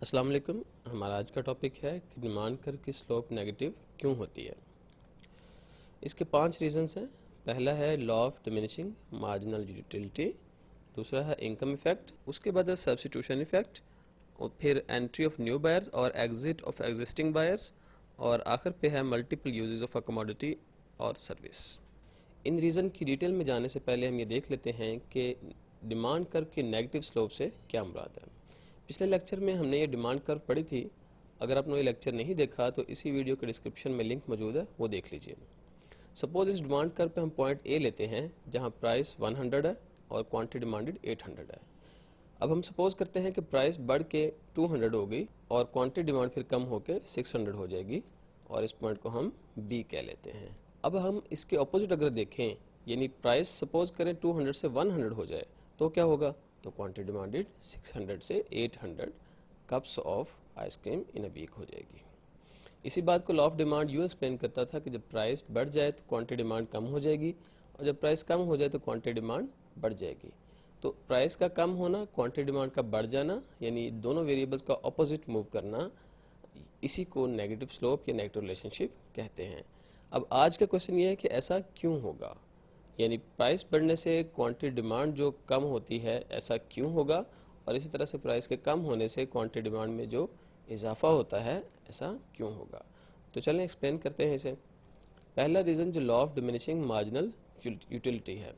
अस्सलाम वालेकुम। हमारा आज का टॉपिक है कि डिमांड कर्व की स्लोप नेगेटिव क्यों होती है। इसके 5 रीजंस हैं। पहला है law of diminishing marginal utility, दूसरा है इनकम इफेक्ट, उसके बाद है सब्स्टिट्यूशन इफेक्ट, और फिर एंट्री ऑफ न्यू बायर्स और एग्जिट ऑफ एग्जिस्टिंग बायर्स, और आखिर पे है multiple uses of a commodity और सर्विस। इन रीज़न की डिटेल में जाने से पहले हम ये देख लेते हैं कि डिमांड कर्व की नेगेटिव स्लोप से क्या मुराद है। पिछले लेक्चर में हमने ये डिमांड कर्व पढ़ी थी। अगर आपने ये लेक्चर नहीं देखा तो इसी वीडियो के डिस्क्रिप्शन में लिंक मौजूद है, वो देख लीजिए। सपोज इस डिमांड कर्व पे हम पॉइंट ए लेते हैं जहाँ प्राइस 100 है और क्वांटिटी डिमांडेड 800 है। अब हम सपोज करते हैं कि प्राइस बढ़ के 200 हो गई और क्वांटिटी डिमांड फिर कम होकर 600 हो जाएगी, और इस पॉइंट को हम बी कह लेते हैं। अब हम इसके ऑपोजिट अगर देखें, यानी प्राइस सपोज करें 200 से 100 हो जाए तो क्या होगा, तो क्वांटिटी डिमांडेड 600 से 800 cups of ice cream in a week हो जाएगी। इसी बात को लॉ ऑफ डिमांड यूँ एक्सप्लेन करता था कि जब प्राइस बढ़ जाए तो क्वांटिटी डिमांड कम हो जाएगी, और जब प्राइस कम हो जाए तो क्वांटिटी डिमांड बढ़ जाएगी। तो प्राइस का कम होना, क्वांटिटी डिमांड का बढ़ जाना, यानी दोनों वेरिएबल्स का ऑपोजिट मूव करना, इसी को नेगेटिव स्लोप या नेगेटिव रिलेशनशिप कहते हैं। अब आज का क्वेश्चन ये है कि ऐसा क्यों होगा, यानी प्राइस बढ़ने से क्वांटिटी डिमांड जो कम होती है ऐसा क्यों होगा, और इसी तरह से प्राइस के कम होने से क्वांटिटी डिमांड में जो इजाफा होता है ऐसा क्यों होगा। तो चलें एक्सप्लेन करते हैं इसे। पहला रीज़न जो law of diminishing marginal utility है,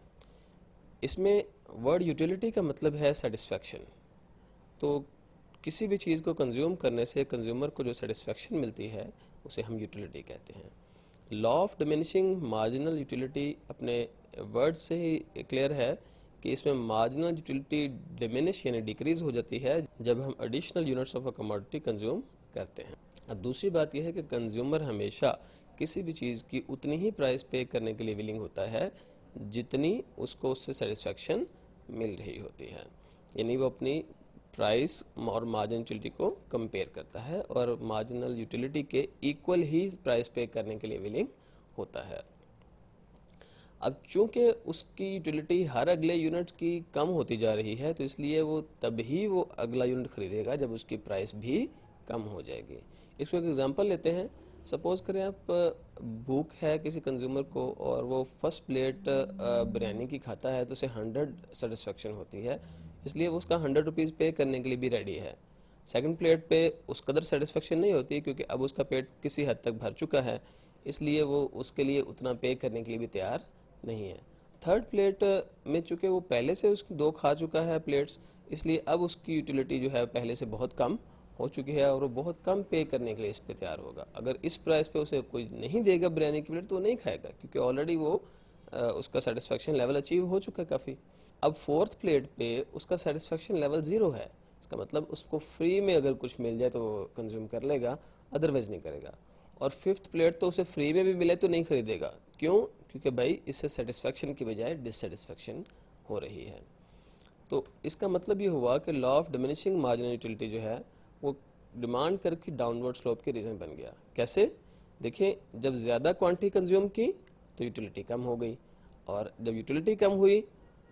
इसमें वर्ड यूटिलिटी का मतलब है सेटिस्फैक्शन। तो किसी भी चीज़ को कंज्यूम करने से कंज्यूमर को जो सेटिस्फैक्शन मिलती है उसे हम यूटिलिटी कहते हैं। Law of diminishing marginal utility अपने वर्ड से ही क्लियर है कि इसमें मार्जिनल यूटिलिटी डिमिनिश यानी डिक्रीज हो जाती है जब हम additional units of a commodity consume करते हैं। अब दूसरी बात यह है कि कंज्यूमर हमेशा किसी भी चीज़ की उतनी ही प्राइस पे करने के लिए विलिंग होता है जितनी उसको उससे सेटिस्फैक्शन मिल रही होती है, यानी वो अपनी प्राइस और मार्जिनल यूटिलिटी को कंपेयर करता है और मार्जिनल यूटिलिटी के इक्वल ही प्राइस पे करने के लिए विलिंग होता है। अब चूंकि उसकी यूटिलिटी हर अगले यूनिट की कम होती जा रही है, तो इसलिए वो तभी वो अगला यूनिट खरीदेगा जब उसकी प्राइस भी कम हो जाएगी। इसको एक एग्जांपल लेते हैं। सपोज़ करें आप भूख है किसी कंज्यूमर को और वो फर्स्ट प्लेट बिरयानी की खाता है तो उसे 100 सेटिस्फेक्शन होती है, इसलिए वो उसका 100 रुपीज़ पे करने के लिए भी रेडी है। सेकंड प्लेट पे उस कदर सेटिस्फेक्शन नहीं होती क्योंकि अब उसका पेट किसी हद तक भर चुका है, इसलिए वो उसके लिए उतना पे करने के लिए भी तैयार नहीं है। थर्ड प्लेट में चूँकि वो पहले से उसकी 2 खा चुका है प्लेट्स, इसलिए अब उसकी यूटिलिटी जो है पहले से बहुत कम हो चुकी है और वो बहुत कम पे करने के लिए इस पे तैयार होगा। अगर इस प्राइस पे उसे कोई नहीं देगा बिरयानी की प्लेट तो वो नहीं खाएगा क्योंकि ऑलरेडी वो उसका सेटिस्फेक्शन लेवल अचीव हो चुका है काफ़ी। अब फोर्थ प्लेट पे उसका सेटिस्फेक्शन लेवल 0 है, इसका मतलब उसको फ्री में अगर कुछ मिल जाए तो वो कंज्यूम कर लेगा, अदरवाइज नहीं करेगा। और फिफ्थ प्लेट तो उसे फ्री में भी मिले तो नहीं खरीदेगा। क्यों? क्योंकि भाई इससे सेटिस्फेक्शन की बजाय डिससेटिस्फेक्शन हो रही है। तो इसका मतलब ये हुआ कि law of diminishing marginal utility जो है वो डिमांड कर्व की डाउनवर्ड स्लोप के रीज़न बन गया। कैसे? देखिए, जब ज़्यादा क्वांटिटी कंज्यूम की तो यूटिलिटी कम हो गई, और जब यूटिलिटी कम हुई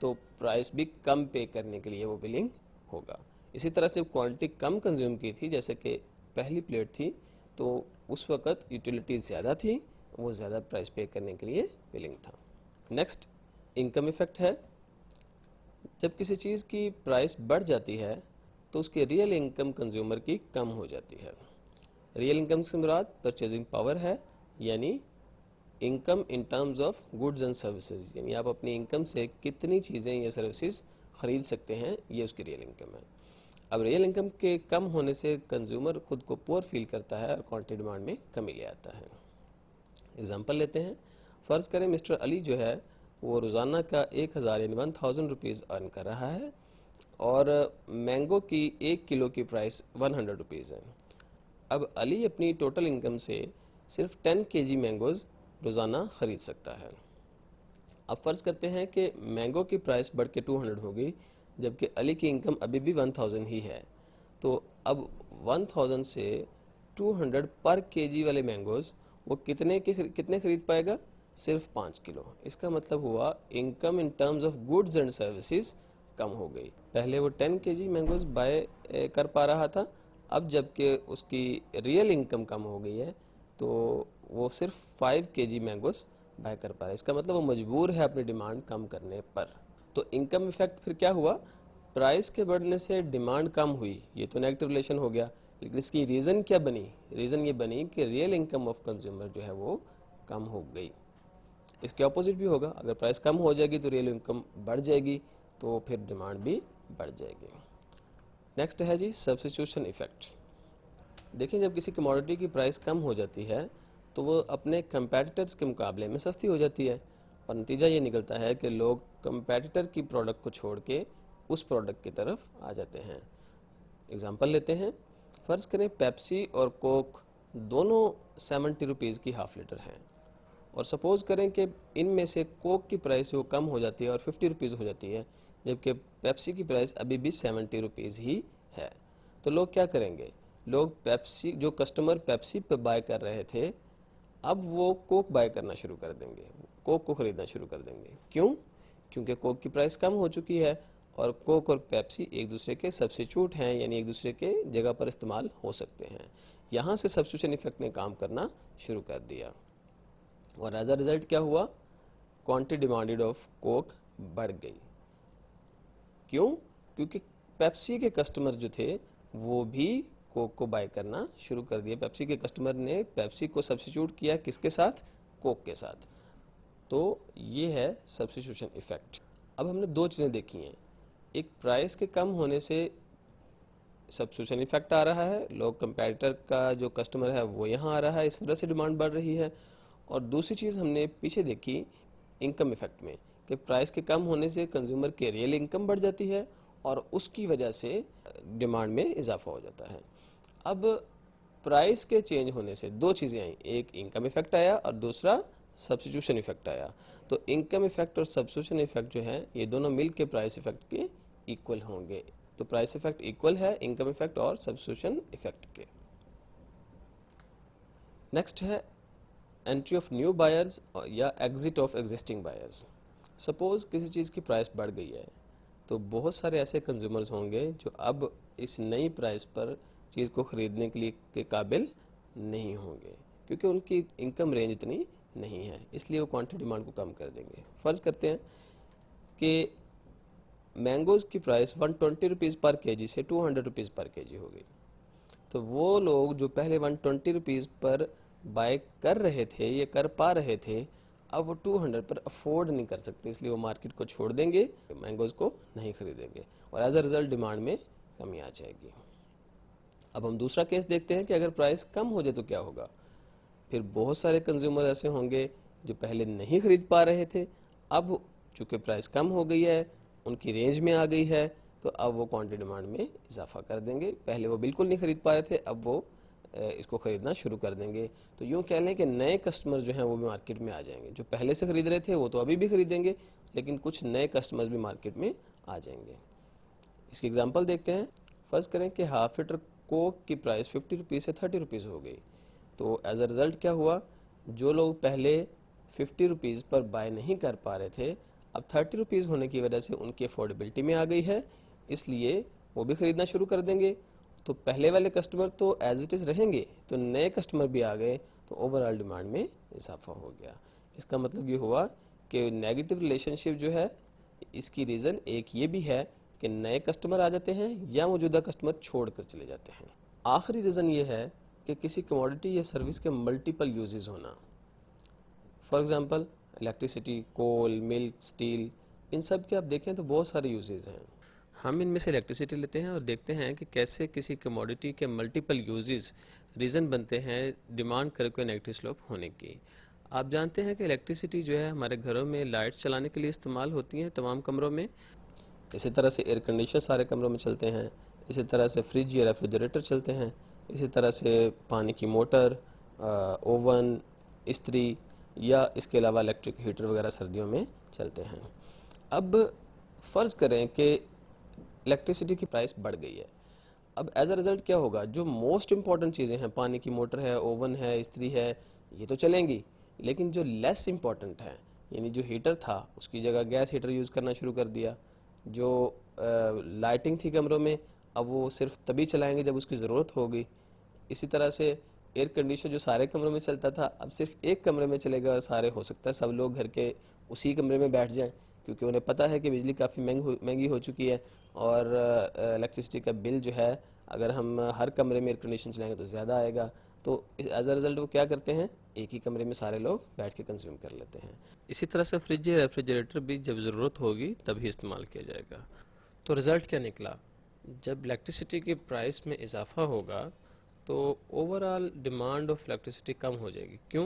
तो प्राइस भी कम पे करने के लिए वो विलिंग होगा। इसी तरह से जब क्वांटिटी कम कंज्यूम की थी, जैसे कि पहली प्लेट थी, तो उस वक़्त यूटिलिटी ज़्यादा थी, वो ज़्यादा प्राइस पे करने के लिए विलिंग था। नेक्स्ट इनकम इफेक्ट है। जब किसी चीज़ की प्राइस बढ़ जाती है तो उसकी रियल इनकम कंज्यूमर की कम हो जाती है। रियल इनकम से मुराद परचेजिंग पावर है, यानी income in terms of goods and services, यानी आप अपनी इनकम से कितनी चीज़ें या सर्विसेज ख़रीद सकते हैं, ये उसकी रियल इनकम है। अब रियल इनकम के कम होने से कंज्यूमर खुद को पुअर फील करता है और क्वांटिटी डिमांड में कमी ले आता है। एग्जांपल लेते हैं। फ़र्ज़ करें मिस्टर अली जो है वो रोज़ाना का 1000 यानी 1000 रुपीज़ अर्न कर रहा है और मैंगो की 1 किलो की प्राइस 100 रुपीज़ है। अब अली अपनी टोटल इनकम से सिर्फ 10 केजी मैंगोज़ रोज़ाना ख़रीद सकता है। अब फ़र्ज़ करते हैं कि मैंगो की प्राइस बढ़ के 200 हो गई, जबकि अली की इनकम अभी भी 1000 ही है। तो अब 1000 से 200 पर केजी वाले मैंगोज़ वो कितने ख़रीद पाएगा? सिर्फ 5 किलो। इसका मतलब हुआ income in terms of goods and services कम हो गई। पहले वो 10 केजी मैंगोज़ बाय कर पा रहा था, अब जबकि उसकी रियल इनकम कम हो गई है तो वो सिर्फ 5 kg मैंगोस बाय कर पा रहा है। इसका मतलब वो मजबूर है अपनी डिमांड कम करने पर। तो इनकम इफेक्ट फिर क्या हुआ, प्राइस के बढ़ने से डिमांड कम हुई, ये तो नेगेटिव रिलेशन हो गया। लेकिन इसकी रीज़न क्या बनी, रीज़न ये बनी कि रियल इनकम ऑफ कंज्यूमर जो है वो कम हो गई। इसके ऑपोजिट भी होगा, अगर प्राइस कम हो जाएगी तो रियल इनकम बढ़ जाएगी, तो फिर डिमांड भी बढ़ जाएगी। नेक्स्ट है जी सब्स्टिट्यूशन इफेक्ट। देखिए, जब किसी कमोडिटी की प्राइस कम हो जाती है तो वो अपने कंपेटिटर्स के मुकाबले में सस्ती हो जाती है, और नतीजा ये निकलता है कि लोग कंपेटिटर की प्रोडक्ट को छोड़ के उस प्रोडक्ट की तरफ आ जाते हैं। एग्जांपल लेते हैं, फ़र्ज़ करें पेप्सी और कोक दोनों 70 रुपीज़ की हाफ़ लीटर हैं, और सपोज़ करें कि इनमें से कोक की प्राइस जो कम हो जाती है और 50 रुपीज़ हो जाती है, जबकि पेप्सी की प्राइस अभी भी 70 रुपीज़ ही है। तो लोग क्या करेंगे, लोग पेप्सी, जो कस्टमर पेप्सी पे बाय कर रहे थे, अब वो कोक बाय करना शुरू कर देंगे, कोक को ख़रीदना शुरू कर देंगे। क्यों? क्योंकि कोक की प्राइस कम हो चुकी है और कोक और पेप्सी एक दूसरे के सब्स्टिट्यूट हैं, यानी एक दूसरे के जगह पर इस्तेमाल हो सकते हैं। यहाँ से सब्स्टिट्यूशन इफेक्ट ने काम करना शुरू कर दिया, और एज अ रिज़ल्ट क्या हुआ, क्वांटिटी डिमांडेड ऑफ कोक बढ़ गई। क्यों? क्योंकि पेप्सी के कस्टमर जो थे वो भी कोक को बाय करना शुरू कर दिया। पेप्सी के कस्टमर ने पेप्सी को सब्स्टिट्यूट किया किसके साथ, कोक के साथ। तो ये है सब्स्टिट्यूशन इफेक्ट। अब हमने दो चीज़ें देखी हैं, एक प्राइस के कम होने से सब्स्टिट्यूशन इफेक्ट आ रहा है, लोग कंपैरेटर का जो कस्टमर है वो यहाँ आ रहा है, इस वजह से डिमांड बढ़ रही है। और दूसरी चीज़ हमने पीछे देखी इनकम इफेक्ट में, कि प्राइस के कम होने से कंज्यूमर की रियल इनकम बढ़ जाती है और उसकी वजह से डिमांड में इजाफा हो जाता है। अब प्राइस के चेंज होने से दो चीज़ें आई, एक इनकम इफेक्ट आया और दूसरा सब्स्टिट्यूशन इफेक्ट आया। तो इनकम इफेक्ट और सब्स्टिट्यूशन इफेक्ट जो है ये दोनों मिल के प्राइस इफेक्ट के इक्वल होंगे। तो प्राइस इफेक्ट इक्वल है इनकम इफेक्ट और सब्स्टिट्यूशन इफेक्ट के। नेक्स्ट है एंट्री ऑफ न्यू बायर्स या exit of existing buyers. Suppose किसी चीज़ की प्राइस बढ़ गई है तो बहुत सारे ऐसे कंज्यूमर्स होंगे जो अब इस नई प्राइस पर चीज़ को ख़रीदने के लिए के काबिल नहीं होंगे, क्योंकि उनकी इनकम रेंज इतनी नहीं है, इसलिए वो क्वांटिटी डिमांड को कम कर देंगे। फ़र्ज़ करते हैं कि मैंगोज़ की प्राइस 120 रुपीज़ पर केजी से 200 रुपीज़ पर केजी हो गई, तो वो लोग जो पहले 120 रुपीज़ पर बाय कर रहे थे, ये कर पा रहे थे, अब वो 200 पर अफोर्ड नहीं कर सकते, इसलिए वो मार्केट को छोड़ देंगे, मैंगोज़ को नहीं खरीदेंगे, और एज अ रिज़ल्ट डिमांड में कमी आ जाएगी। अब हम दूसरा केस देखते हैं कि अगर प्राइस कम हो जाए तो क्या होगा। फिर बहुत सारे कंज्यूमर ऐसे होंगे जो पहले नहीं खरीद पा रहे थे, अब चूँकि प्राइस कम हो गई है, उनकी रेंज में आ गई है, तो अब वो क्वांटिटी डिमांड में इजाफा कर देंगे। पहले वो बिल्कुल नहीं खरीद पा रहे थे, अब वो इसको ख़रीदना शुरू कर देंगे। तो यूँ कह लें कि नए कस्टमर जो हैं वो भी मार्केट में आ जाएंगे, जो पहले से ख़रीद रहे थे वो तो अभी भी ख़रीदेंगे, लेकिन कुछ नए कस्टमर्स भी मार्केट में आ जाएंगे। इसकी एग्जांपल देखते हैं। फ़र्ज़ करें कि हाफ लीटर कोक की प्राइस 50 रुपीज़ से 30 रुपीज़ हो गई, तो एज अ रिज़ल्ट क्या हुआ, जो लोग पहले 50 रुपीज़ पर बाय नहीं कर पा रहे थे, अब 30 रुपीज़ होने की वजह से उनकी अफोर्डेबिलिटी में आ गई है, इसलिए वो भी ख़रीदना शुरू कर देंगे। तो पहले वाले कस्टमर तो एज इट इज़ रहेंगे, तो नए कस्टमर भी आ गए, तो ओवरऑल डिमांड में इजाफा हो गया। इसका मतलब ये हुआ कि नेगेटिव रिलेशनशिप जो है इसकी रीज़न एक ये भी है कि नए कस्टमर आ जाते हैं या मौजूदा कस्टमर छोड़ कर चले जाते हैं। आखिरी रीज़न ये है कि किसी कमोडिटी या सर्विस के मल्टीपल यूजेस होना। For example electricity, coal, milk, steel, इन सब के आप देखें तो बहुत सारे यूजेस हैं। हम इनमें से इलेक्ट्रिसिटी लेते हैं और देखते हैं कि कैसे किसी कमोडिटी के मल्टीपल यूजेस रीज़न बनते हैं डिमांड कर्व के नेगेटिव स्लोप होने की। आप जानते हैं कि इलेक्ट्रिसिटी जो है हमारे घरों में लाइट चलाने के लिए इस्तेमाल होती हैं तमाम कमरों में। इसी तरह से एयर कंडीशनर सारे कमरों में चलते हैं, इसी तरह से फ्रिज या रेफ्रिजरेटर चलते हैं, इसी तरह से पानी की मोटर, ओवन, इस्त्री या इसके अलावा इलेक्ट्रिक हीटर वगैरह सर्दियों में चलते हैं। अब फ़र्ज़ करें कि इलेक्ट्रिसिटी की प्राइस बढ़ गई है, अब एज अ रिज़ल्ट क्या होगा, जो मोस्ट इम्पॉर्टेंट चीज़ें हैं, पानी की मोटर है, ओवन है, इस्त्री है, ये तो चलेंगी, लेकिन जो लेस इम्पॉर्टेंट है, यानी जो हीटर था उसकी जगह गैस हीटर यूज़ करना शुरू कर दिया, जो लाइटिंग थी कमरों में अब वो सिर्फ तभी चलाएंगे जब उसकी ज़रूरत होगी। इसी तरह से एयर कंडीशनर जो सारे कमरों में चलता था अब सिर्फ एक कमरे में चलेगा, सारे हो सकता है सब लोग घर के उसी कमरे में बैठ जाएं, क्योंकि उन्हें पता है कि बिजली काफ़ी महंगी हो चुकी है और इलेक्ट्रिसिटी का बिल जो है अगर हम हर कमरे में एयर कंडीशन चलाएंगे तो ज़्यादा आएगा। तो एज अ रिज़ल्ट वो क्या करते हैं, एक ही कमरे में सारे लोग बैठ के कंज्यूम कर लेते हैं। इसी तरह से फ्रिज या रेफ्रिजरेटर भी जब ज़रूरत होगी तभी इस्तेमाल किया जाएगा। तो रिज़ल्ट क्या निकला, जब इलेक्ट्रिसिटी के प्राइस में इजाफा होगा तो ओवरऑल डिमांड ऑफ इलेक्ट्रिसिटी कम हो जाएगी। क्यों?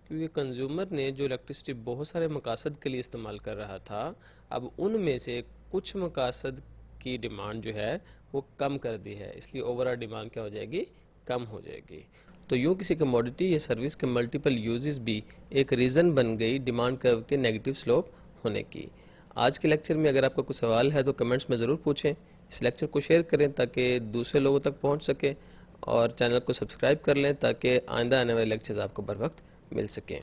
क्योंकि कंज्यूमर ने जो इलेक्ट्रिसिटी बहुत सारे मकासद के लिए इस्तेमाल कर रहा था, अब उनमें से कुछ मकासद की डिमांड जो है वो कम कर दी है, इसलिए ओवरऑल डिमांड क्या हो जाएगी, कम हो जाएगी। तो यूँ किसी कमोडिटी या सर्विस के मल्टीपल यूजेस भी एक रीज़न बन गई डिमांड कर्व के नेगेटिव स्लोप होने की। आज के लेक्चर में अगर आपका कुछ सवाल है तो कमेंट्स में ज़रूर पूछें। इस लेक्चर को शेयर करें ताकि दूसरे लोगों तक पहुंच सके, और चैनल को सब्सक्राइब कर लें ताकि आइंदा आने वाले लेक्चर्स आपको बर वक्त मिल सकें।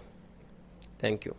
Thank you.